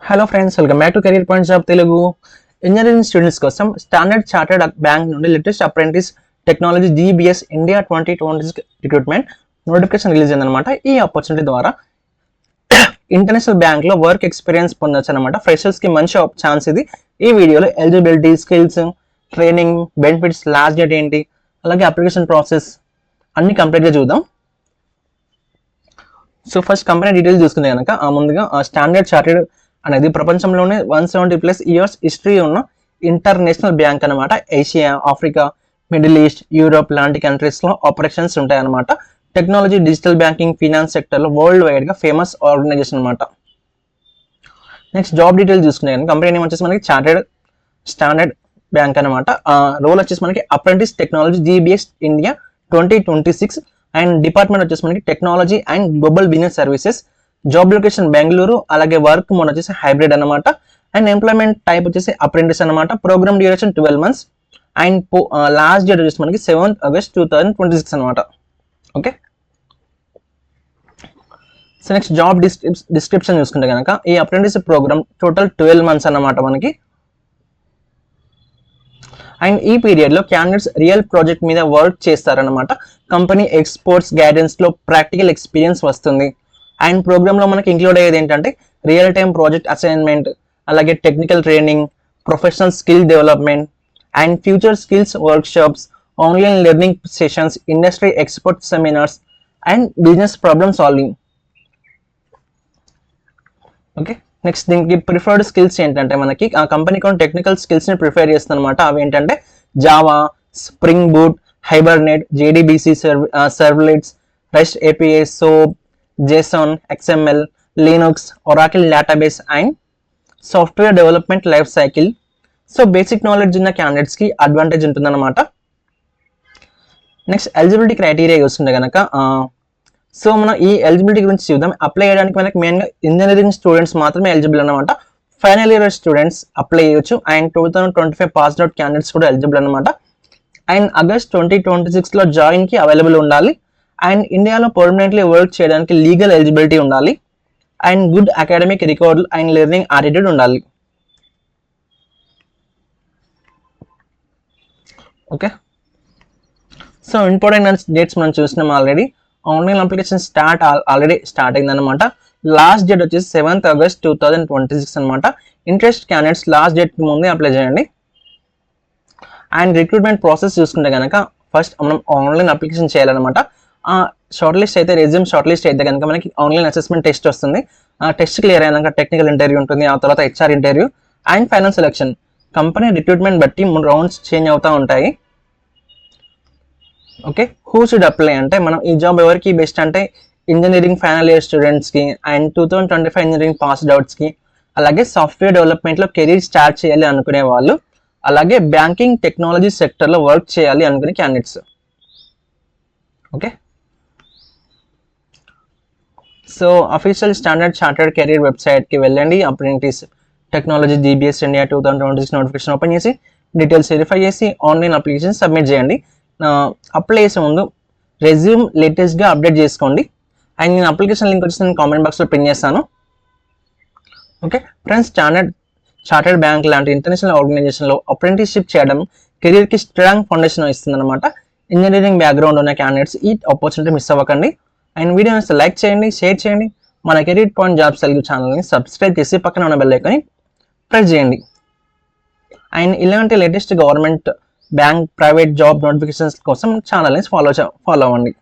Hello friends, welcome back to career points of Telugu. Engineering students కోసం standard chartered bank నుండి latest apprentice technology GBS India 2026 recruitment notification release అయిందనమాట. ఈ opportunity ద్వారా international బ్యాంక్లో work experience పొందొచ్చు అనమాట. ఫ్రెషర్స్కి మంచి ఛాన్స్ ఇది. ఈ వీడియోలో eligibility, skills, training, benefits, last date ఏంటి, అలాగే అప్లికేషన్ ప్రాసెస్ అన్ని కంప్లీట్గా చూద్దాం. సో ఫస్ట్ కంపెనీ డీటెయిల్స్ చూసుకుంటే కనుక ముందుగా స్టాండర్డ్ చార్టర్డ్ అనేది ప్రపంచంలోనే 170+ ఇయర్స్ హిస్టరీ ఉన్న ఇంటర్నేషనల్ బ్యాంక్ అనమాట. Asia, Africa, middle east, Europe లాంటి కంట్రీస్లో ఆపరేషన్స్ ఉంటాయన్నమాట. టెక్నాలజీ, డిజిటల్ బ్యాంకింగ్, ఫినాన్స్ సెక్టర్లో వరల్డ్ వైడ్గా ఫేమస్ ఆర్గనైజేషన్ అనమాట. నెక్స్ట్ జాబ్ డీటెయిల్స్ చూసుకునే కానీ కంపెనీ నేమ్ వచ్చేసి మనకి స్టాండర్డ్ బ్యాంక్ అనమాట. రోల్ వచ్చేసి మనకి apprentice technology GBS India 2026 and department వచ్చేసి మనకి technology and global business services. Job location Bengaluru, అలాగే వర్క్ మోడ్ వచ్చేసి హైబ్రిడ్ అనమాట. అండ్ ఎంప్లాయ్మెంట్ టైప్ వచ్చేసి అప్రెంటిస్ అనమాట. Programme duration 12 months and last date వచ్చేసి మనకి 7th August 2026 అనమాట. Okay, so next job description చూసుకుంటే కనుక ఈ అప్రెంటిస్ ప్రోగ్రామ్ టోటల్ 12 months అనమాట మనకి. అండ్ ఈ పీరియడ్లో క్యాండిడేట్స్ రియల్ ప్రాజెక్ట్ మీద వర్క్ చేస్తారనమాట. కంపెనీ ఎక్స్పోర్ట్స్ గైడెన్స్లో ప్రాక్టికల్ ఎక్స్పీరియన్స్ వస్తుంది. అండ్ ప్రోగ్రామ్లో మనకి ఇంక్లూడ్ అయ్యేది ఏంటంటే రియల్ టైమ్ ప్రాజెక్ట్ అసైన్మెంట్, అలాగే technical training, professional skill development and future skills workshops, online learning sessions, industry expert seminars and business problem solving. Okay, next దీనికి preferred skills ఏంటంటే మనకి ఆ కంపెనీ కొన్ని టెక్నికల్ స్కిల్స్ని ప్రిఫర్ చేస్తుంది అనమాట. అవి ఏంటంటే Java, spring boot, Hibernate, JDBC servlets, rest API, soap, JSON, XML, Linux, Oracle database and software development life cycle. So basic knowledge ఉన్న క్యాండిడేట్స్కి అడ్వాంటేజ్ ఉంటుందన్నమాట. నెక్స్ట్ ఎలిజిబిలిటీ క్రైటీరియా చూస్తుంటే కనుక సో మనం ఈ ఎలిజిబిలిటీ గురించి చూద్దాం. అప్లై చేయడానికి మనకి మెయిన్గా ఇంజనీరింగ్ స్టూడెంట్స్ మాత్రమే ఎలిజిబుల్ అనమాట. ఫైనల్ ఇయర్ స్టూడెంట్స్ అప్లై చేయొచ్చు. అండ్ 2025 పాస్డ్ అవుట్ క్యాండిడేట్స్ కూడా ఎలిజిబుల్ అనమాట. అండ్ August 2026లో జాయిన్కి అవైలబుల్ ఉండాలి. అండ్ ఇండియాలో పర్మనెంట్లీ వర్క్ చేయడానికి లీగల్ ఎలిజిబిలిటీ ఉండాలి. And good academic record and learning attitude ఉండాలి. ఓకే, సో ఇంపార్టెంట్ డేట్స్ మనం చూసినాం already. Online application already start అయిందనమాట. లాస్ట్ డేట్ వచ్చేసి 7th August 2026 అనమాట. ఇంట్రెస్ట్ క్యాండిడేట్స్ లాస్ట్ డేట్కి ముందే అప్లై చేయండి. అండ్ రిక్రూట్మెంట్ ప్రాసెస్ చూసుకుంటే కనుక ఫస్ట్ మనం ఆన్లైన్ అప్లికేషన్ చేయాలన్నమాట. షార్ట్ లిస్ట్ అయితే రెజ్యూమ్ షార్ట్ లిస్ట్ అయితే కనుక మనకి ఆన్లైన్ అసెస్మెంట్ టెస్ట్ వస్తుంది. ఆ టెస్ట్ క్లియర్ అయినాక టెక్నికల్ ఇంటర్వ్యూ ఉంటుంది. ఆ తర్వాత HR interview and final selection. Company recruitment బట్టి రౌండ్స్ చేంజ్ అవుతూ ఉంటాయి. ఓకే, హూ షుడ్ అప్లై అంటే మనం ఈ జాబ్ ఎవరికి బెస్ట్ అంటే ఇంజనీరింగ్ ఫైనల్ ఇయర్ స్టూడెంట్స్కి అండ్ 2025 ఇంజనీరింగ్ పాస్డ్ అవుట్స్కి, అలాగే సాఫ్ట్వేర్ డెవలప్మెంట్లో కెరీర్ స్టార్ట్ చేయాలి అనుకునే వాళ్ళు, అలాగే బ్యాంకింగ్ టెక్నాలజీ సెక్టర్లో వర్క్ చేయాలి అనుకునే candidates. Okay, so official standard chartered career వెబ్సైట్కి వెళ్ళండి. Apprentice technology GBS India 2026 notification open చేసి డీటెయిల్స్ వెరిఫై చేసి ఆన్లైన్ అప్లికేషన్ సబ్మిట్ చేయండి. అప్లై చేసే ముందు రెజ్యూమ్ లేటెస్ట్గా అప్డేట్ చేసుకోండి. అండ్ నేను అప్లికేషన్ లింక్ వచ్చి నేను కామెంట్ బాక్స్లో పిన్ చేస్తాను. ఓకే ఫ్రెండ్స్, చార్టర్డ్ బ్యాంక్ లాంటి ఇంటర్నేషనల్ ఆర్గనైజేషన్లో అప్రెంటిస్షిప్ చేయడం కెరీర్కి స్ట్రాంగ్ ఫౌండేషన్ ఇస్తుంది అనమాట. ఇంజనీరింగ్ బ్యాక్గ్రౌండ్ ఉన్న క్యాండిడేట్స్ ఈ ఆపర్చునిటీ మిస్ అవ్వకండి. అండ్ వీడియోని లైక్ చేయండి, షేర్ చేయండి. మన కెరీర్ పాయింట్ జాబ్స్ తెలుగు ఛానల్ని సబ్స్క్రైబ్ చేసి పక్కన ఉన్న బెల్ ఐకాన్ని ప్రెస్ చేయండి. అండ్ ఇలాంటి latest government, bank, private job notifications కోసం ఛానల్ని ఫాలో అవ్వండి.